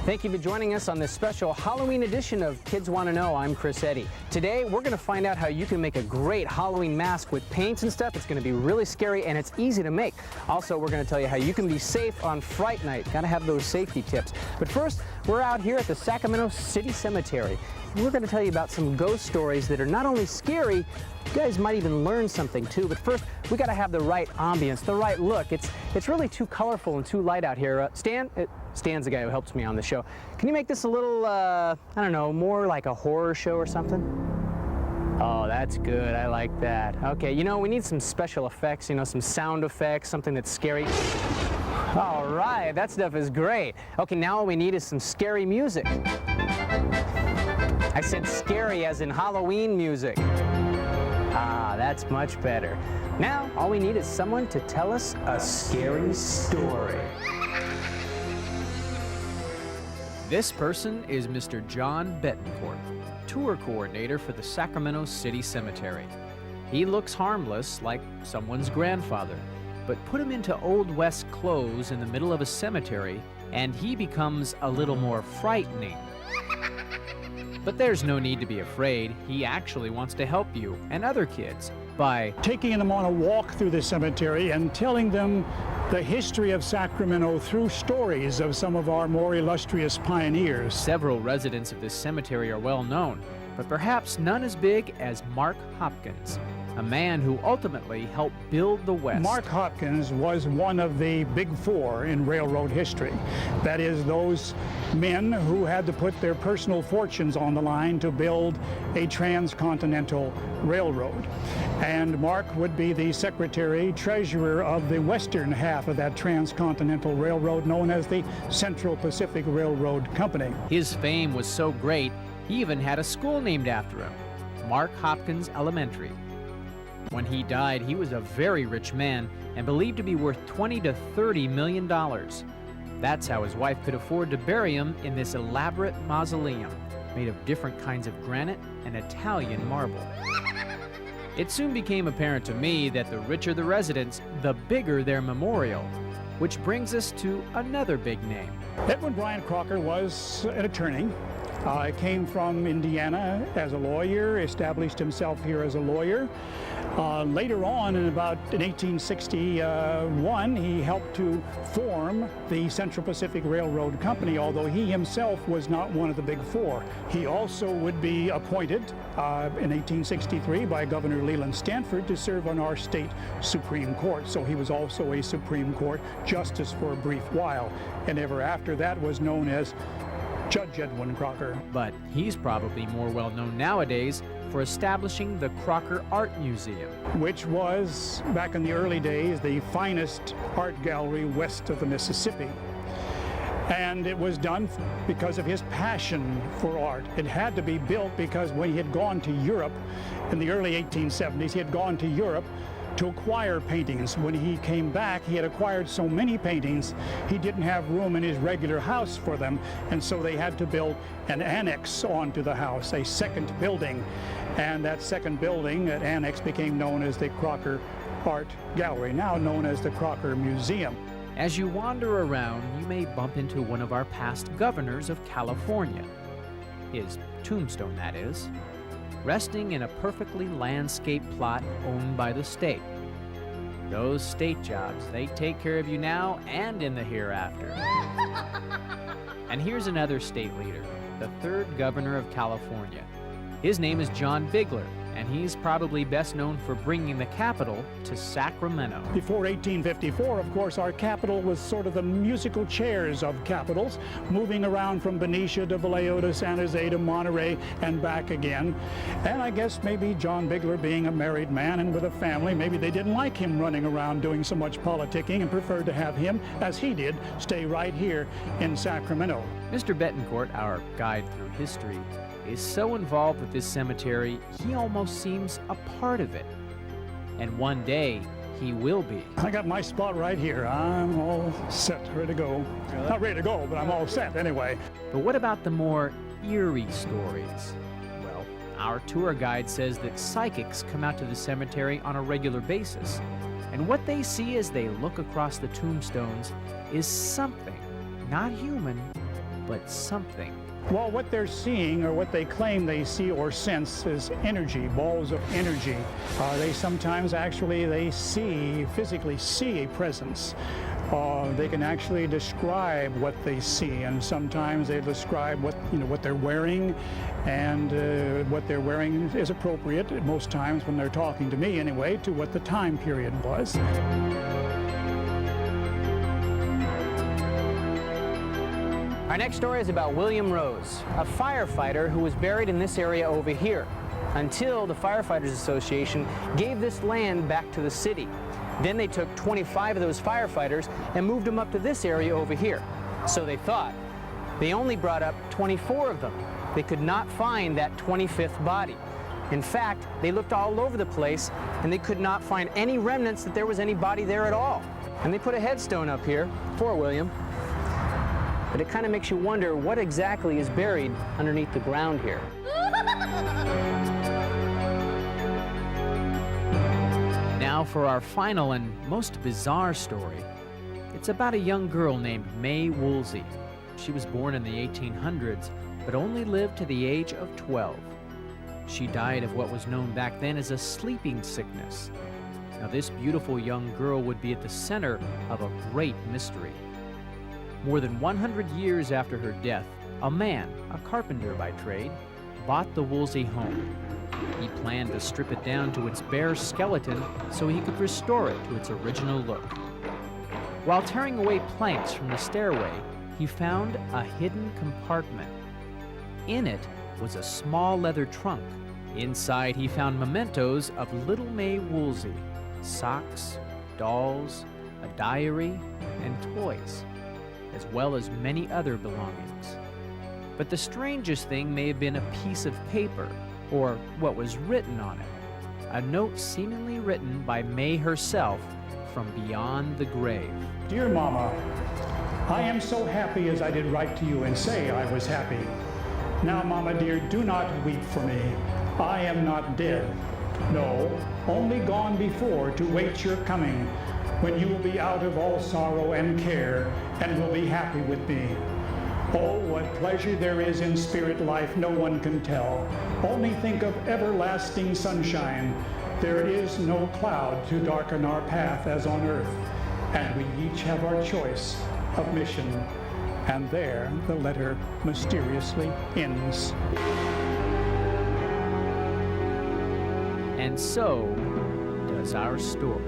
Thank you for joining us on this special Halloween edition of Kids Want to Know. I'm Chris Eddy. Today, we're going to find out how you can make a great Halloween mask with paints and stuff. It's going to be really scary and it's easy to make. Also, we're going to tell you how you can be safe on Fright Night. Got to have those safety tips. But first, we're out here at the Sacramento City Cemetery. We're going to tell you about some ghost stories that are not only scary, you guys might even learn something too. But first, we got to have the right ambience, the right look. It's really too colorful and too light out here. Stan's the guy who helps me on the show. Can you make this a little, I don't know, more like a horror show or something? Oh, that's good. I like that. Okay, you know, we need some special effects, you know, some sound effects, something that's scary. All right, that stuff is great. Okay, now all we need is some scary music. I said scary as in Halloween music. Ah, that's much better. Now, all we need is someone to tell us a scary story. This person is Mr. John Betancourt, tour coordinator for the Sacramento City Cemetery. He looks harmless, like someone's grandfather, but put him into Old West clothes in the middle of a cemetery, and he becomes a little more frightening. But there's no need to be afraid. He actually wants to help you and other kids by taking them on a walk through the cemetery and telling them the history of Sacramento through stories of some of our more illustrious pioneers. Several residents of this cemetery are well known, but perhaps none as big as Mark Hopkins, a man who ultimately helped build the West. Mark Hopkins was one of the big four in railroad history. That is, those men who had to put their personal fortunes on the line to build a transcontinental railroad. And Mark would be the secretary treasurer of the western half of that transcontinental railroad known as the Central Pacific Railroad Company. His fame was so great, he even had a school named after him, Mark Hopkins Elementary. When he died, he was a very rich man and believed to be worth $20 to $30 million. That's how his wife could afford to bury him in this elaborate mausoleum made of different kinds of granite and Italian marble. It soon became apparent to me that the richer the residents, the bigger their memorial, which brings us to another big name. Edwin Bryant Crocker was an attorney. Came from Indiana as a lawyer, established himself here as a lawyer. Later on, in 1861, he helped to form the Central Pacific Railroad Company, although he himself was not one of the big four. He also would be appointed in 1863 by Governor Leland Stanford to serve on our state Supreme Court. So he was also a Supreme Court justice for a brief while, and ever after that was known as Judge Edwin Crocker. But he's probably more well known nowadays for establishing the Crocker Art Museum, which was, back in the early days, the finest art gallery west of the Mississippi. And it was done because of his passion for art. It had to be built because when he had gone to Europe in the early 1870s, he had gone to Europe to acquire paintings. When he came back, he had acquired so many paintings, he didn't have room in his regular house for them, and so they had to build an annex onto the house, a second building. And that second building, that annex, became known as the Crocker Art Gallery, now known as the Crocker Museum. As you wander around, you may bump into one of our past governors of California. His tombstone, that is, resting in a perfectly landscaped plot owned by the state. Those state jobs, they take care of you now and in the hereafter. And here's another state leader, the third governor of California. His name is John Bigler, and he's probably best known for bringing the capital to Sacramento. Before 1854, of course, our capital was sort of the musical chairs of capitals, moving around from Benicia to Vallejo to San Jose to Monterey and back again. And I guess maybe John Bigler, being a married man and with a family, maybe they didn't like him running around doing so much politicking and preferred to have him, as he did, stay right here in Sacramento. Mr. Betancourt, our guide through history, is so involved with this cemetery, he almost seems a part of it. And one day, he will be. I got my spot right here. I'm all set, ready to go. Not ready to go, but I'm all set anyway. But what about the more eerie stories? Well, our tour guide says that psychics come out to the cemetery on a regular basis, and what they see as they look across the tombstones is something not human, but something. Well, what they're seeing, or what they claim they see or sense, is energy, balls of energy. They sometimes actually, physically see a presence. They can actually describe what they see, and sometimes they describe what they're wearing, and what they're wearing is appropriate most times when they're talking to me anyway, to what the time period was. Our next story is about William Rose, a firefighter who was buried in this area over here, until the Firefighters Association gave this land back to the city. Then they took 25 of those firefighters and moved them up to this area over here. So they thought. They only brought up 24 of them. They could not find that 25th body. In fact, they looked all over the place and they could not find any remnants that there was any body there at all. And they put a headstone up here for William. But it kind of makes you wonder what exactly is buried underneath the ground here. Now for our final and most bizarre story. It's about a young girl named May Woolsey. She was born in the 1800s, but only lived to the age of 12. She died of what was known back then as a sleeping sickness. Now this beautiful young girl would be at the center of a great mystery. More than 100 years after her death, a man, a carpenter by trade, bought the Woolsey home. He planned to strip it down to its bare skeleton so he could restore it to its original look. While tearing away planks from the stairway, he found a hidden compartment. In it was a small leather trunk. Inside, he found mementos of little May Woolsey, socks, dolls, a diary, and toys, as well as many other belongings. But the strangest thing may have been a piece of paper, or what was written on it, a note seemingly written by May herself from beyond the grave. Dear Mama, I am so happy as I did write to you and say I was happy. Now, Mama dear, do not weep for me. I am not dead. No, only gone before to wait your coming, when you will be out of all sorrow and care, and will be happy with me. Oh, what pleasure there is in spirit life no one can tell. Only think of everlasting sunshine. There is no cloud to darken our path as on earth, and we each have our choice of mission. And there the letter mysteriously ends. And so does our story.